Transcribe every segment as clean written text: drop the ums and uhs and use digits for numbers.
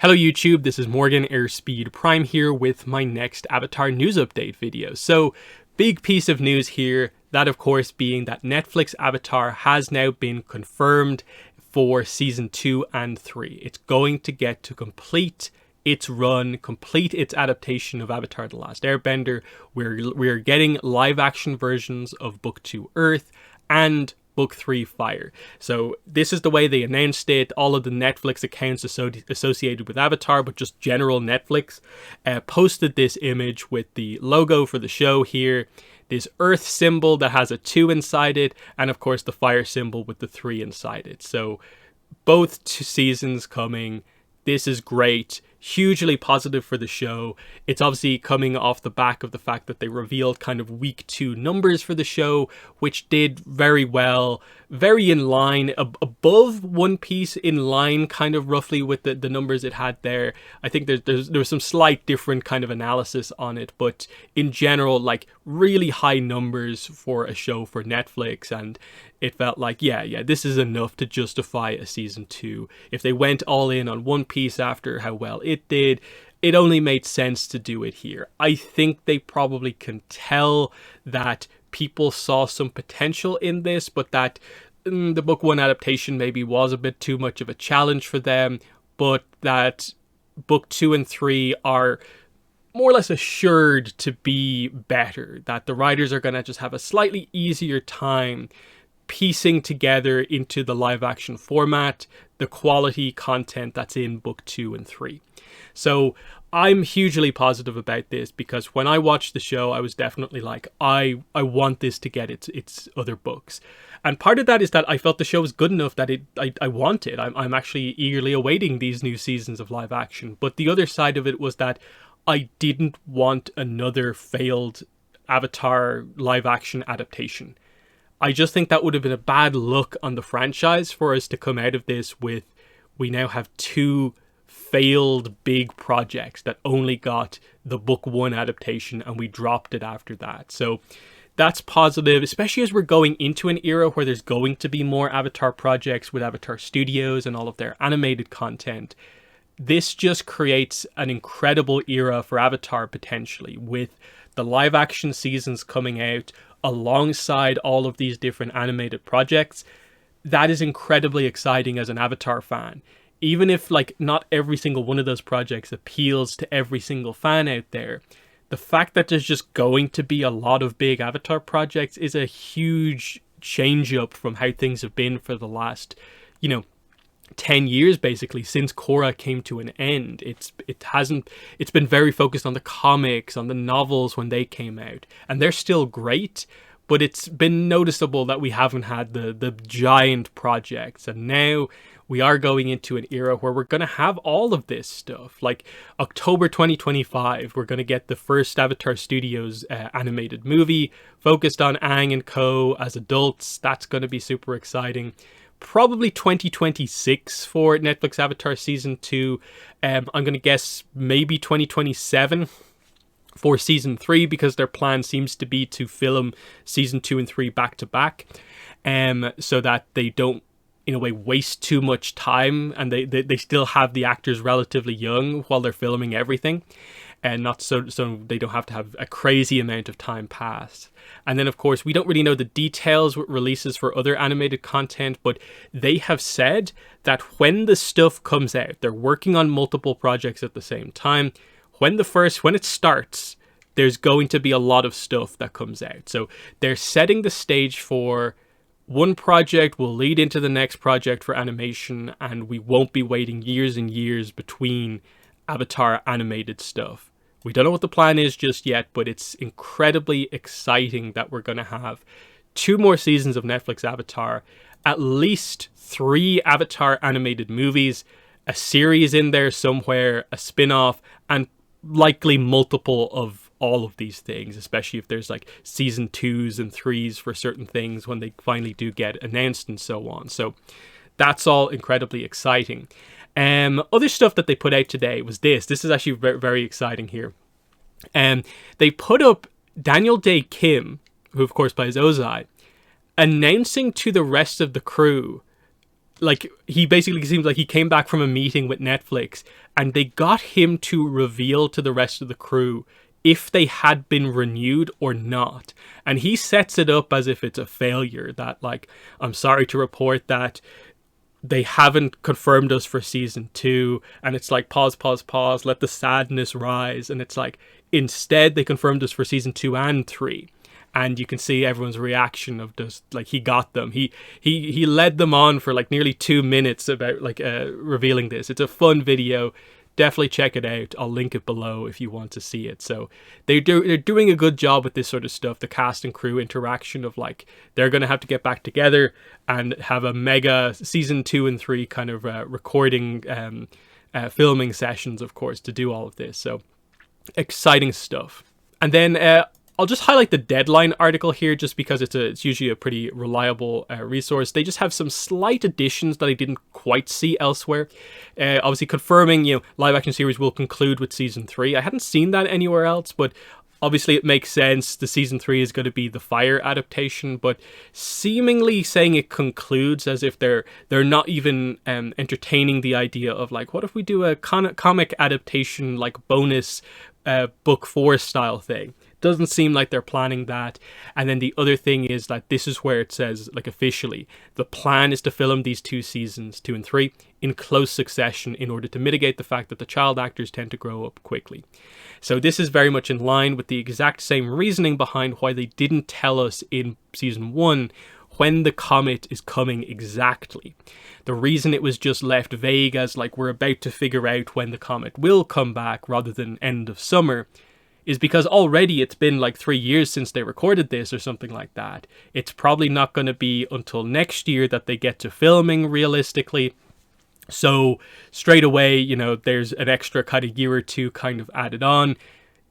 Hello YouTube, this is Morgan Airspeed Prime here with my next Avatar news update video. So, big piece of news here, that of course being that Netflix Avatar has now been confirmed for season 2 and 3. It's going to get to complete its run, complete its adaptation of Avatar The Last Airbender. We're getting live action versions of Book 2 Earth and Book 3 Fire. So this is the way they announced it. All of the Netflix accounts associated with Avatar, but just general Netflix, posted this image with the logo for the show here. This Earth symbol that has a 2 inside it, and of course the fire symbol with the 3 inside it. So both 2 seasons coming. This is great. Hugely positive for the show. It's obviously coming off the back of the fact that they revealed kind of week 2 numbers for the show, which did very well, very in line, above One Piece, in line kind of roughly with the numbers it had there. I think there was some slight different kind of analysis on it, but in general, like really high numbers for a show for Netflix, and it felt like, yeah, this is enough to justify a season 2. If they went all in on One Piece after how well it did, it only made sense to do it here. I think they probably can tell that people saw some potential in this, but that the book 1 adaptation maybe was a bit too much of a challenge for them, but that book 2 and 3 are more or less assured to be better, that the writers are going to just have a slightly easier time piecing together into the live action format the quality content that's in book 2 and 3. So I'm hugely positive about this, because when I watched the show, I was definitely like, I want this to get its other books. And part of that is that I felt the show was good enough that I want it. I'm actually eagerly awaiting these new seasons of live action. But the other side of it was that I didn't want another failed Avatar live action adaptation. I just think that would have been a bad look on the franchise for us to come out of this with, we now have 2 failed big projects that only got the book 1 adaptation and we dropped it after that. So that's positive, especially as we're going into an era where there's going to be more Avatar projects with Avatar Studios and all of their animated content. This just creates an incredible era for Avatar potentially, with the live action seasons coming out alongside all of these different animated projects. That is incredibly exciting as an Avatar fan. Even if like not every single one of those projects appeals to every single fan out there, the fact that there's just going to be a lot of big Avatar projects is a huge change up from how things have been for the last, 10 years basically, since Korra came to an end. It's been very focused on the comics, on the novels when they came out, and they're still great, but it's been noticeable that we haven't had the giant projects. And now we are going into an era where we're going to have all of this stuff. Like October 2025, we're going to get the first Avatar Studios animated movie focused on Aang and Co as adults. That's going to be super exciting. Probably 2026 for Netflix Avatar Season 2. I'm going to guess maybe 2027 for Season 3, because their plan seems to be to film Season 2 and 3 back to back, so that they don't, in a way, waste too much time, and they still have the actors relatively young while they're filming everything, and not so they don't have to have a crazy amount of time pass. And then, of course, we don't really know the details with releases for other animated content, but they have said that when the stuff comes out, they're working on multiple projects at the same time. When it starts, there's going to be a lot of stuff that comes out. So they're setting the stage for one project will lead into the next project for animation, and we won't be waiting years and years between Avatar animated stuff. We don't know what the plan is just yet, but it's incredibly exciting that we're going to have 2 more seasons of Netflix Avatar, at least 3 Avatar animated movies, a series in there somewhere, a spin-off, and likely multiple of all of these things, especially if there's like season 2s and 3s for certain things when they finally do get announced and so on. So that's all incredibly exciting. Other stuff that they put out today was this. This is actually very, very exciting here. They put up Daniel Day Kim, who of course plays Ozai, announcing to the rest of the crew like, he basically seems like he came back from a meeting with Netflix and they got him to reveal to the rest of the crew if they had been renewed or not. And he sets it up as if it's a failure, that like, I'm sorry to report that they haven't confirmed us for season 2. And it's like, pause, let the sadness rise. And it's like, instead they confirmed us for season 2 and 3. And you can see everyone's reaction of just like, he got them. He led them on for like nearly 2 minutes about like revealing this. It's a fun video. Definitely check it out. I'll link it below if you want to see it. So they're doing a good job with this sort of stuff. The cast and crew interaction of like, they're going to have to get back together and have a mega season 2 and 3 kind of recording, filming sessions, of course, to do all of this. So exciting stuff. And then I'll just highlight the Deadline article here just because it's usually a pretty reliable resource. They just have some slight additions that I didn't quite see elsewhere. Obviously confirming, live action series will conclude with season 3. I hadn't seen that anywhere else, but obviously it makes sense. The season 3 is going to be the Fire adaptation, but seemingly saying it concludes as if they're not even entertaining the idea of like, what if we do a comic adaptation, like bonus book 4 style thing. Doesn't seem like they're planning that. And then the other thing is that this is where it says, like, officially, the plan is to film these 2 seasons, 2 and 3, in close succession in order to mitigate the fact that the child actors tend to grow up quickly. So this is very much in line with the exact same reasoning behind why they didn't tell us in season 1 when the comet is coming exactly. The reason it was just left vague as like, we're about to figure out when the comet will come back rather than end of summer, is because already it's been like 3 years since they recorded this or something like that. It's probably not going to be until next year that they get to filming realistically. So straight away, there's an extra kind of year or 2 kind of added on.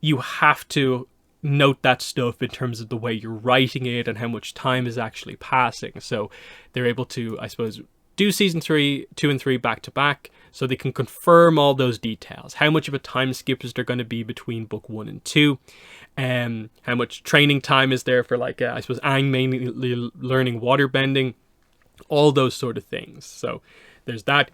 You have to note that stuff in terms of the way you're writing it and how much time is actually passing. So they're able to, I suppose, do season 2 and 3 back to back, so they can confirm all those details. How much of a time skip is there going to be between book 1 and 2? How much training time is there for, like, I suppose, Aang mainly learning waterbending? All those sort of things. So there's that.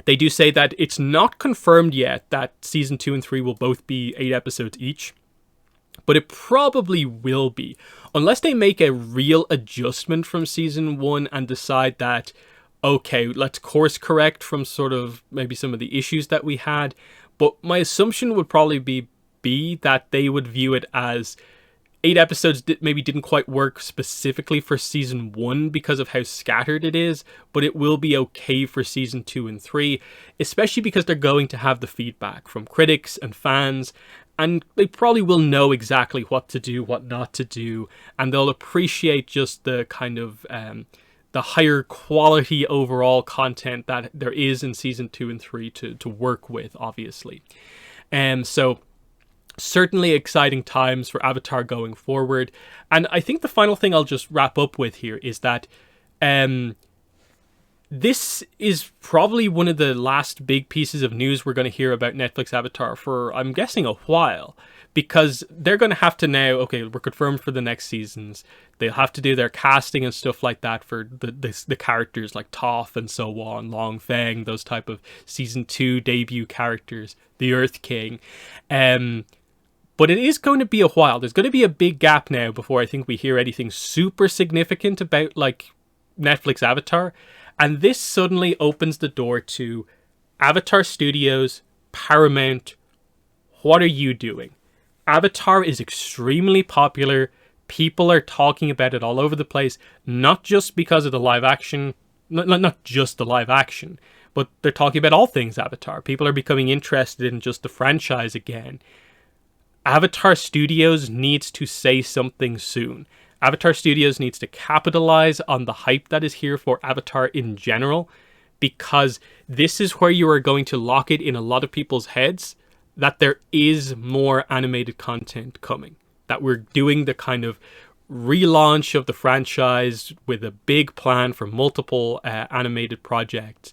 They do say that it's not confirmed yet that season 2 and 3 will both be 8 episodes each, but it probably will be. Unless they make a real adjustment from season 1 and decide that, okay, let's course correct from sort of maybe some of the issues that we had. But my assumption would probably be that they would view it as 8 episodes maybe didn't quite work specifically for season 1 because of how scattered it is, but it will be okay for season 2 and 3, especially because they're going to have the feedback from critics and fans, and they probably will know exactly what to do, what not to do, and they'll appreciate just the kind of the higher quality overall content that there is in season 2 and 3 to work with, obviously. So certainly exciting times for Avatar going forward. And I think the final thing I'll just wrap up with here is that this is probably one of the last big pieces of news we're going to hear about Netflix Avatar for, I'm guessing, a while. Because they're going to have to now, okay, we're confirmed for the next seasons. They'll have to do their casting and stuff like that for the characters like Toph and so on, Long Feng, those type of season 2 debut characters, the Earth King. But it is going to be a while. There's going to be a big gap now before I think we hear anything super significant about like Netflix Avatar. And this suddenly opens the door to Avatar Studios, Paramount. What are you doing? Avatar is extremely popular. People are talking about it all over the place, not just because of the live action, not just the live action, but they're talking about all things Avatar. People are becoming interested in just the franchise again. Avatar Studios needs to say something soon. Avatar Studios needs to capitalize on the hype that is here for Avatar in general, because this is where you are going to lock it in a lot of people's heads that there is more animated content coming, that we're doing the kind of relaunch of the franchise with a big plan for multiple animated projects.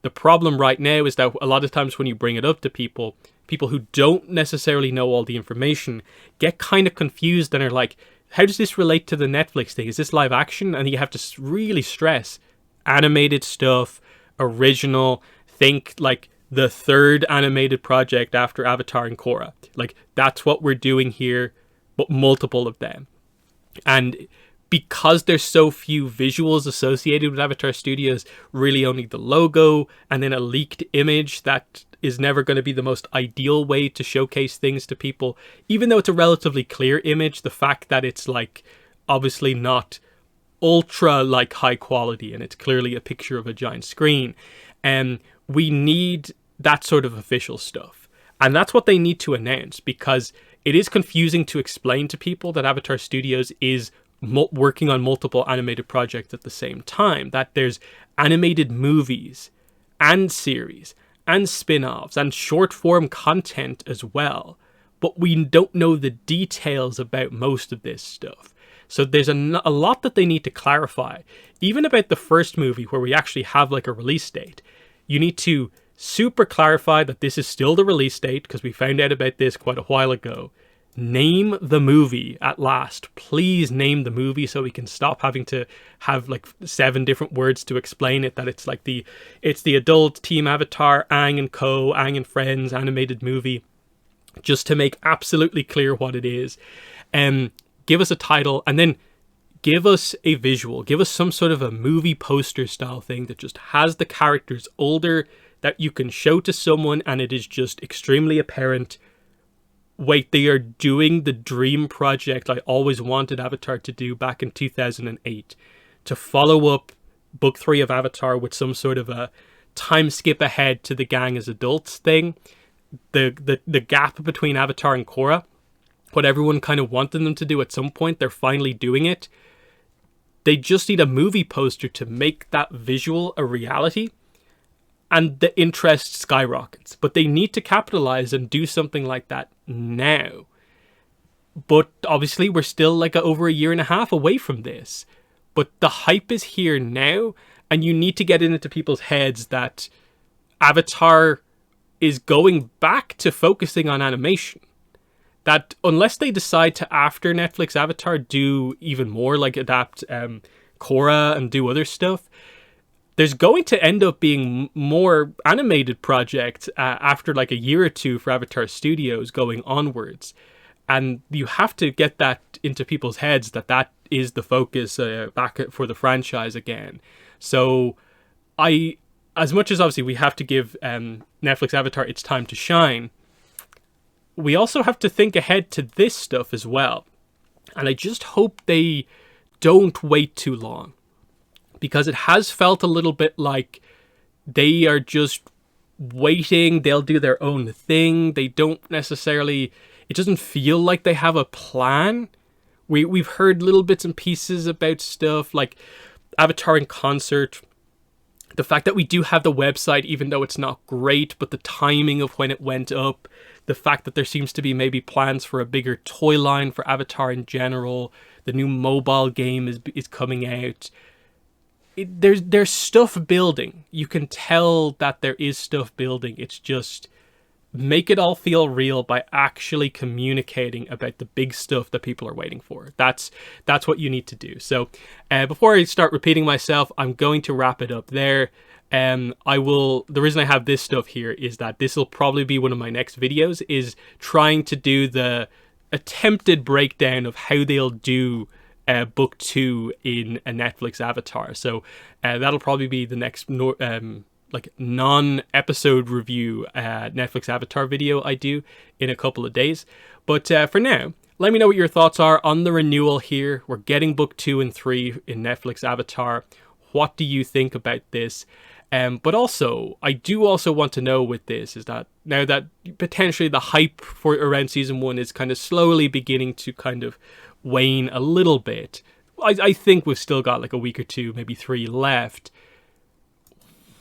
The problem right now is that a lot of times when you bring it up to people who don't necessarily know all the information get kind of confused and are like, how does this relate to the Netflix thing? Is this live action? And you have to really stress, animated stuff, original. Think like the third animated project after Avatar and Korra. Like, that's what we're doing here, but multiple of them. And because there's so few visuals associated with Avatar Studios, really only the logo and then a leaked image that is never going to be the most ideal way to showcase things to people. Even though it's a relatively clear image, the fact that it's like obviously not ultra like high quality and it's clearly a picture of a giant screen, and we need that sort of official stuff. And that's what they need to announce, because it is confusing to explain to people that Avatar Studios is working on multiple animated projects at the same time, that there's animated movies and series and spin-offs and short form content as well, but we don't know the details about most of this stuff. So there's a lot that they need to clarify. Even about the first movie, where we actually have like a release date, you need to super clarify that this is still the release date, because we found out about this quite a while ago. Name the movie at last. Please name the movie, so we can stop having to have like 7 different words to explain it, that it's like it's the adult Team Avatar, Aang and Co., Aang and Friends animated movie, just to make absolutely clear what it is. Give us a title, and then give us a visual. Give us some sort of a movie poster style thing that just has the characters older, that you can show to someone and it is just extremely apparent. Wait, they are doing the dream project I always wanted Avatar to do back in 2008, to follow up book 3 of Avatar with some sort of a time skip ahead to the gang as adults thing. The gap between Avatar and Korra, what everyone kind of wanted them to do at some point, they're finally doing it. They just need a movie poster to make that visual a reality, and the interest skyrockets. But they need to capitalize and do something like that now. But obviously we're still like over a year and a half away from this. But the hype is here now, and you need to get into people's heads that Avatar is going back to focusing on animation. That unless they decide to, after Netflix Avatar, do even more, like adapt Korra and do other stuff, there's going to end up being more animated projects after like a year or two for Avatar Studios going onwards. And you have to get that into people's heads that that is the focus back for the franchise again. So as much as obviously we have to give Netflix Avatar its time to shine, we also have to think ahead to this stuff as well. And I just hope they don't wait too long, because it has felt a little bit like they are just waiting. They'll do their own thing. They don't necessarily, it doesn't feel like they have a plan. We've heard little bits and pieces about stuff like Avatar in concert. The fact that we do have the website, even though it's not great, but the timing of when it went up, the fact that there seems to be maybe plans for a bigger toy line for Avatar in general, the new mobile game is coming out. There's stuff building. You can tell that there is stuff building. It's just make it all feel real by actually communicating about the big stuff that people are waiting for. That's what you need to do. So before I start repeating myself, I'm going to wrap it up there. The reason I have this stuff here is that this will probably be one of my next videos, is trying to do the attempted breakdown of how they'll do book 2 in a Netflix Avatar. So that'll probably be the next non-episode review Netflix Avatar video I do in a couple of days. But for now, let me know what your thoughts are on the renewal here. We're getting book 2 and 3 in Netflix Avatar. What do you think about this? But also, I do also want to know with this is that now that potentially the hype for around season 1 is kind of slowly beginning to kind of wane a little bit. I think we've still got like a week or 2, maybe 3 left.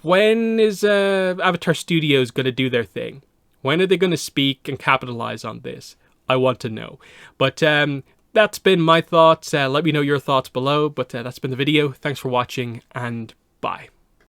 When is Avatar Studios going to do their thing? When are they going to speak and capitalize on this? I want to know. But that's been my thoughts. Let me know your thoughts below. But that's been the video. Thanks for watching, and bye.